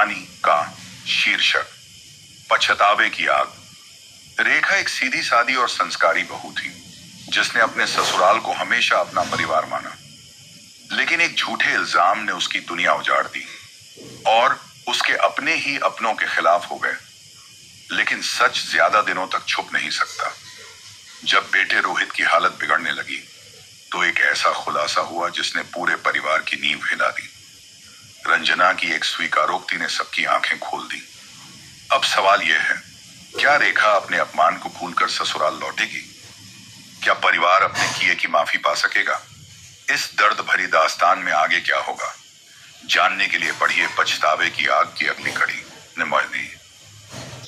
कहानी का शीर्षक पछतावे की आग। रेखा एक सीधी सादी और संस्कारी बहू थी जिसने अपने ससुराल को हमेशा अपना परिवार माना। लेकिन एक झूठे इल्जाम ने उसकी दुनिया उजाड़ दी और उसके अपने ही अपनों के खिलाफ हो गए। लेकिन सच ज्यादा दिनों तक छुप नहीं सकता। जब बेटे रोहित की हालत बिगड़ने लगी तो एक ऐसा खुलासा हुआ जिसने पूरे परिवार की नींव हिला दी। रंजना की एक स्वीकारोक्ति ने सबकी आंखें खोल दी। अब सवाल यह है, क्या रेखा अपने अपमान को भूलकर ससुराल लौटेगी? क्या परिवार अपने किए की माफी पा सकेगा? इस दर्द भरी दास्तान में आगे क्या होगा, जानने के लिए पढ़िए पछतावे की आग की अगली कड़ी निमोनी।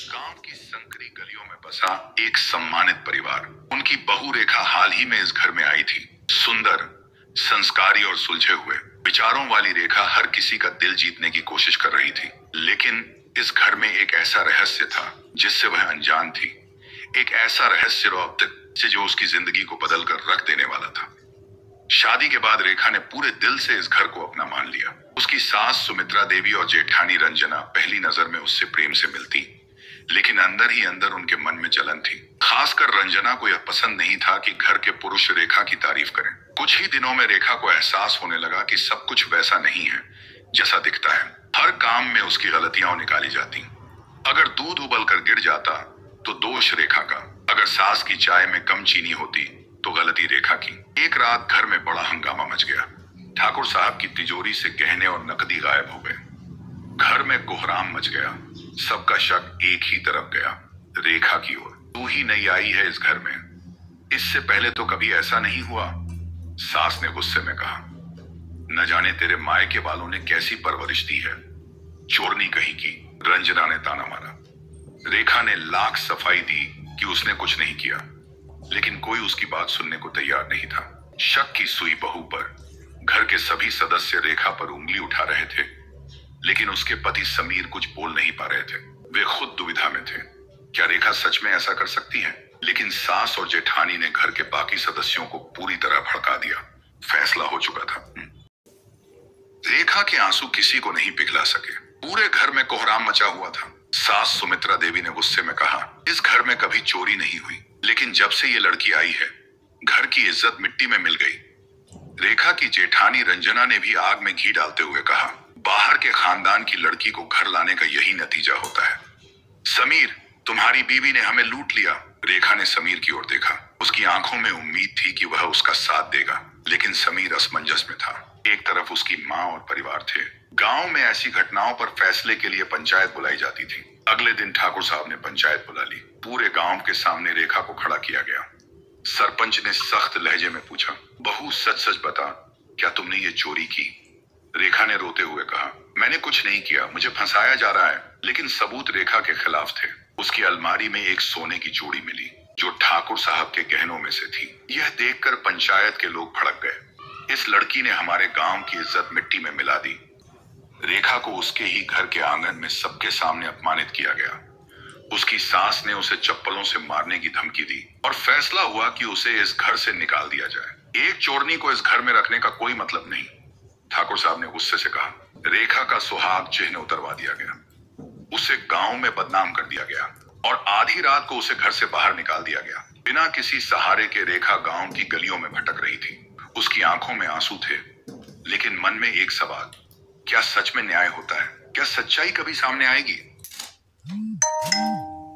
गांव की संकरी गलियों में बसा एक सम्मानित परिवार। उनकी बहू रेखा हाल ही में इस घर में आई थी। सुंदर, संस्कारी और सुलझे हुए विचारों वाली रेखा हर किसी का दिल जीतने की कोशिश कर रही थी। लेकिन इस घर में एक ऐसा रहस्य था जिससे वह अनजान थी। एक ऐसा रहस्य जो उसकी जिंदगी को बदल कर रख देने वाला था। शादी के बाद रेखा ने पूरे दिल से इस घर को अपना मान लिया। उसकी सास सुमित्रा देवी और जेठानी रंजना पहली नजर में उससे प्रेम से मिलती, लेकिन अंदर ही अंदर उनके मन में जलन थी। खासकर रंजना को यह पसंद नहीं था कि घर के पुरुष रेखा की तारीफ करें। कुछ ही दिनों में रेखा को एहसास होने लगा कि सब कुछ वैसा नहीं है जैसा दिखता है। हर काम में उसकी गलतियां निकाली जाती। अगर दूध उबल कर गिर जाता तो दोष रेखा का, अगर सास की चाय में कम चीनी होती तो गलती रेखा की। एक रात घर में बड़ा हंगामा मच गया। ठाकुर साहब की तिजोरी से गहने और नकदी गायब हो गए। घर में कोहराम मच गया। सबका शक एक ही तरफ गया, रेखा की ओर। तू ही नहीं आई है इस घर में, इससे पहले तो कभी ऐसा नहीं हुआ, सास ने गुस्से में कहा। न जाने तेरे मायके वालों ने कैसी परवरिश दी है, चोरनी कहीं की, रंजना ने ताना मारा। रेखा ने लाख सफाई दी कि उसने कुछ नहीं किया, लेकिन कोई उसकी बात सुनने को तैयार नहीं था। शक की सुई बहू पर। घर के सभी सदस्य रेखा पर उंगली उठा रहे थे, लेकिन उसके पति समीर कुछ बोल नहीं पा रहे थे। वे खुद दुविधा में थे, क्या रेखा सच में ऐसा कर सकती है? लेकिन सास और जेठानी ने घर के बाकी सदस्यों को पूरी तरह भड़का दिया। फैसला हो चुका था। रेखा के आंसू किसी को नहीं पिघला सके। पूरे घर में कोहराम मचा हुआ था। सास सुमित्रा देवी ने गुस्से में कहा, इस घर में कभी चोरी नहीं हुई, लेकिन जब से ये लड़की आई है घर की इज्जत मिट्टी में मिल गई। रेखा की जेठानी रंजना ने भी आग में घी डालते हुए कहा, बाहर के खानदान की लड़की को घर लाने का यही नतीजा होता है। समीर, तुम्हारी बीवी ने हमें लूट लिया। रेखा ने समीर की ओर देखा। उसकी आंखों में उम्मीद थी कि वह उसका साथ देगा, लेकिन समीर असमंजस में था। एक तरफ उसकी माँ और परिवार थे। गांव में ऐसी घटनाओं पर फैसले के लिए पंचायत बुलाई जाती थी। अगले दिन ठाकुर साहब ने पंचायत बुला ली। पूरे गांव के सामने रेखा को खड़ा किया गया। सरपंच ने सख्त लहजे में पूछा, बहू सच सच बता, क्या तुमने ये चोरी की? रेखा ने रोते हुए कहा, मैंने कुछ नहीं किया, मुझे फंसाया जा रहा है। लेकिन सबूत रेखा के खिलाफ थे। उसकी अलमारी में एक सोने की चूड़ी मिली जो ठाकुर साहब के गहनों में से थी। यह देखकर पंचायत के लोग भड़क गए। इस लड़की ने हमारे गांव की इज्जत मिट्टी में मिला दी। रेखा को उसके ही घर के आंगन में सबके सामने अपमानित किया गया। उसकी सास ने उसे चप्पलों से मारने की धमकी दी और फैसला हुआ कि उसे इस घर से निकाल दिया जाए। एक चोरनी को इस घर में रखने का कोई मतलब नहीं, ठाकुर साहब ने गुस्से से कहा। रेखा का सुहाग चिन्ह उतरवा दिया गया। उसे गांव में बदनाम कर दिया गया और आधी रात को उसे घर से बाहर निकाल दिया गया। बिना किसी सहारे के रेखा गांव की गलियों में भटक रही थी। उसकी आंखों में आंसू थे, लेकिन मन में एक सवाल, क्या सच में न्याय होता है? क्या सच्चाई कभी सामने आएगी?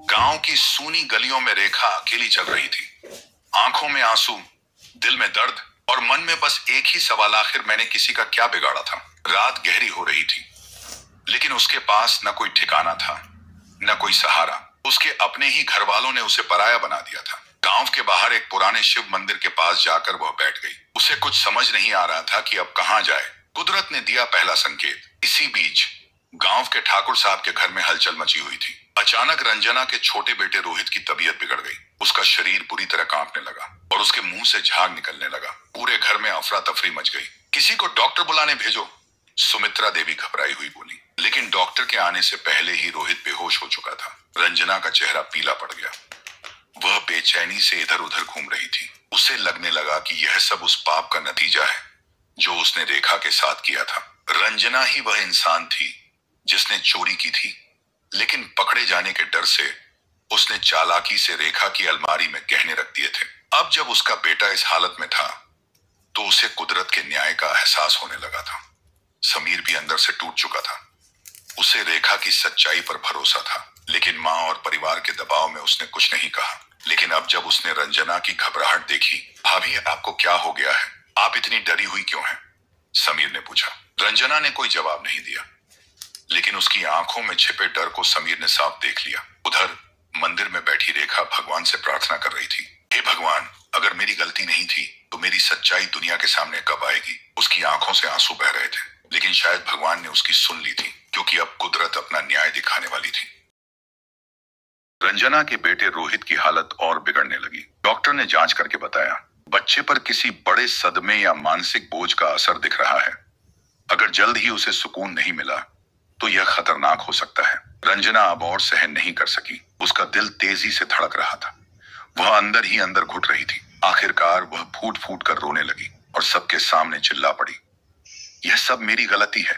गांव की सूनी गलियों में रेखा अकेली चल रही थी। आंखों में आंसू, दिल में दर्द और मन में बस एक ही सवाल, आखिर मैंने किसी का क्या बिगाड़ा था? रात गहरी हो रही थी, लेकिन उसके पास न कोई ठिकाना था, न कोई सहारा। उसके अपने ही घर वालों ने उसे पराया बना दिया था। गांव के बाहर एक पुराने शिव मंदिर के पास जाकर वह बैठ गई। उसे कुछ समझ नहीं आ रहा था कि अब कहां जाए। कुदरत ने दिया पहला संकेत। इसी बीच गांव के ठाकुर साहब के घर में हलचल मची हुई थी। अचानक रंजना के छोटे बेटे रोहित की तबीयत बिगड़ गई। उसका शरीर बुरी तरह कांपने लगा और उसके मुंह से झाग निकलने लगा। पूरे घर में अफरा तफरी मच गई। किसी को डॉक्टर बुलाने भेजो, सुमित्रा देवी घबराई हुई बोली। लेकिन डॉक्टर के आने से पहले ही रोहित बेहोश हो चुका था। रंजना का चेहरा पीला पड़ गया। वह बेचैनी से इधर उधर घूम रही थी। उसे लगने लगा कि यह सब उस पाप का नतीजा है जो उसने रेखा के साथ किया था। रंजना ही वह इंसान थी जिसने चोरी की थी, लेकिन पकड़े जाने के डर से उसने चालाकी से रेखा की अलमारी में गहने रख दिए थे। अब जब उसका बेटा इस हालत में था तो उसे कुदरत के न्याय का एहसास होने लगा था। समीर भी अंदर से टूट चुका था। उसे रेखा की सच्चाई पर भरोसा था, लेकिन माँ और परिवार के दबाव में उसने कुछ नहीं कहा। लेकिन अब जब उसने रंजना की घबराहट देखी, भाभी आपको क्या हो गया है, आप इतनी डरी हुई क्यों हैं? समीर ने पूछा। रंजना ने कोई जवाब नहीं दिया, लेकिन उसकी आंखों में छिपे डर को समीर ने साफ देख लिया। उधर मंदिर में बैठी रेखा भगवान से प्रार्थना कर रही थी। हे भगवान, अगर मेरी गलती नहीं थी तो मेरी सच्चाई दुनिया के सामने कब आएगी? उसकी आंखों से आंसू बह रहे थे, लेकिन शायद भगवान ने उसकी सुन ली थी, क्योंकि अब कुदरत अपना न्याय दिखाने वाली थी। रंजना के बेटे रोहित की हालत और बिगड़ने लगी। डॉक्टर ने जांच करके बताया, बच्चे पर किसी बड़े सदमे या मानसिक बोझ का असर दिख रहा है। अगर जल्द ही उसे सुकून नहीं मिला तो यह खतरनाक हो सकता है। रंजना अब और सहन नहीं कर सकी। उसका दिल तेजी से धड़क रहा था। वह अंदर ही अंदर घुट रही थी। आखिरकार वह फूट फूट कर रोने लगी और सबके सामने चिल्ला पड़ी, यह सब मेरी गलती है।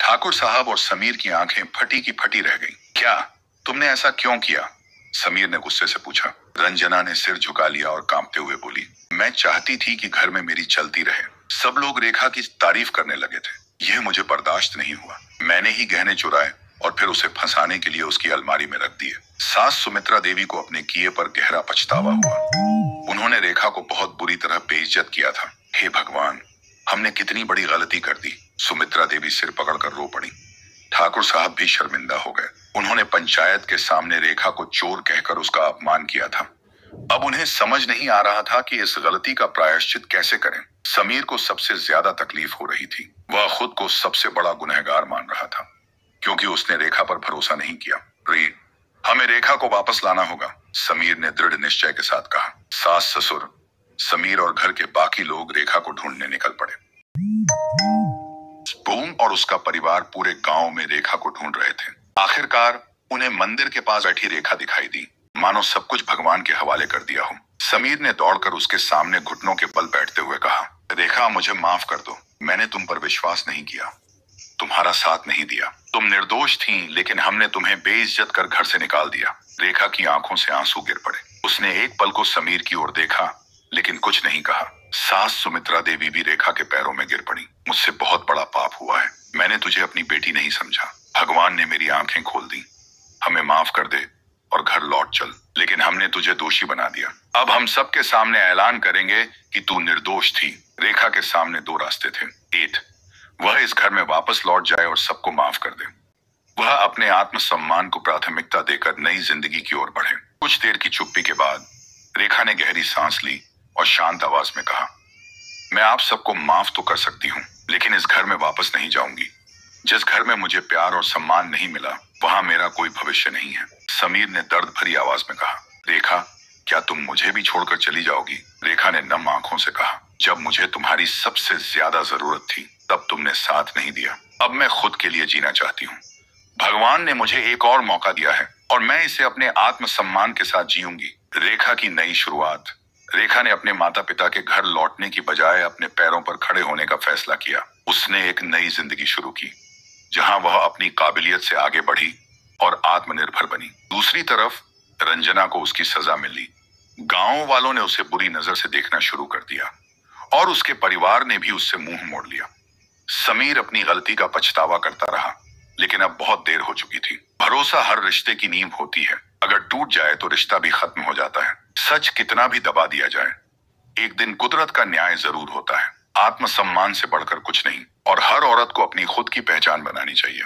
ठाकुर साहब और समीर की आंखें फटी की फटी रह गईं। क्या तुमने ऐसा क्यों किया? समीर ने गुस्से से पूछा। रंजना ने सिर झुका लिया और कांपते हुए बोली, मैं चाहती थी कि घर में मेरी चलती रहे। सब लोग रेखा की तारीफ करने लगे थे। यह मुझे बर्दाश्त नहीं हुआ। मैंने ही गहने चुराए और फिर उसे फंसाने के लिए उसकी अलमारी में रख दिए। सास सुमित्रा देवी को अपने किए पर गहरा पछतावा हुआ। उन्होंने रेखा को बहुत बुरी तरह बेइज्जत किया था। हे भगवान, हमने कितनी बड़ी गलती कर दी। सुमित्रा देवी सिर पकड़कर रो पड़ी। ठाकुर साहब भी शर्मिंदा हो गए। उन्होंने पंचायत के सामने रेखा को चोर कहकर उसका अपमान किया था। अब उन्हें समझ नहीं आ रहा था कि इस गलती का प्रायश्चित कैसे करें। समीर को सबसे ज्यादा तकलीफ हो रही थी। वह खुद को सबसे बड़ा गुनहगार मान रहा था, क्योंकि उसने रेखा पर भरोसा नहीं किया। हमें रेखा को वापस लाना होगा, समीर ने दृढ़ निश्चय के साथ कहा। सास ससुर, समीर और घर के बाकी लोग रेखा को ढूंढने निकल पड़े। बूम और उसका परिवार पूरे गांव में रेखा को ढूंढ रहे थे। आखिरकार उन्हें मंदिर के पास बैठी रेखा दिखाई दी, मानो सब कुछ भगवान के हवाले कर दिया हो। समीर ने दौड़कर उसके सामने घुटनों के बल बैठते हुए कहा, रेखा मुझे माफ कर दो। मैंने तुम पर विश्वास नहीं किया, तुम्हारा साथ नहीं दिया। तुम निर्दोष थीं, लेकिन हमने तुम्हें बेइज्जत कर घर से निकाल दिया। रेखा की आंखों से आंसू गिर पड़े। उसने एक पल को समीर की ओर देखा, लेकिन कुछ नहीं कहा। सास सुमित्रा देवी भी रेखा के पैरों में गिर पड़ी। मुझसे बहुत बड़ा पाप हुआ है। मैंने तुझे अपनी बेटी नहीं समझा। भगवान ने मेरी आंखें खोल दी। हमें माफ कर दे और घर लौट चल। लेकिन हमने तुझे दोषी बना दिया। अब हम सबके सामने ऐलान करेंगे कि तू निर्दोष थी। रेखा के सामने दो रास्ते थे। एक, वह इस घर में वापस लौट जाए और सबको माफ कर दे। वह अपने आत्मसम्मान को प्राथमिकता देकर नई जिंदगी की ओर बढ़े। कुछ देर की चुप्पी के बाद रेखा ने गहरी सांस ली और शांत आवाज में कहा, मैं आप सबको माफ तो कर सकती हूँ, लेकिन इस घर में वापस नहीं जाऊंगी। जिस घर में मुझे प्यार और सम्मान नहीं मिला, वहां मेरा कोई भविष्य नहीं है। समीर ने दर्द भरी आवाज में कहा, रेखा, क्या तुम मुझे भी छोड़कर चली जाओगी? रेखा ने नम आंखों से कहा, जब मुझे तुम्हारी सबसे ज्यादा जरूरत थी, तब तुमने साथ नहीं दिया। अब मैं खुद के लिए जीना चाहती हूँ। भगवान ने मुझे एक और मौका दिया है और मैं इसे अपने आत्मसम्मान के साथ जीऊंगी। रेखा की नई शुरुआत। रेखा ने अपने माता पिता के घर लौटने की बजाय अपने पैरों पर खड़े होने का फैसला किया। उसने एक नई जिंदगी शुरू की, जहां वह अपनी काबिलियत से आगे बढ़ी और आत्मनिर्भर बनी। दूसरी तरफ रंजना को उसकी सजा मिली। गांव वालों ने उसे बुरी नजर से देखना शुरू कर दिया और उसके परिवार ने भी उससे मुंह मोड़ लिया। समीर अपनी गलती का पछतावा करता रहा, लेकिन अब बहुत देर हो चुकी थी। भरोसा हर रिश्ते की नींव होती है। अगर टूट जाए तो रिश्ता भी खत्म हो जाता है। सच कितना भी दबा दिया जाए, एक दिन कुदरत का न्याय जरूर होता है। आत्मसम्मान से बढ़कर कुछ नहीं, और हर औरत को अपनी खुद की पहचान बनानी चाहिए।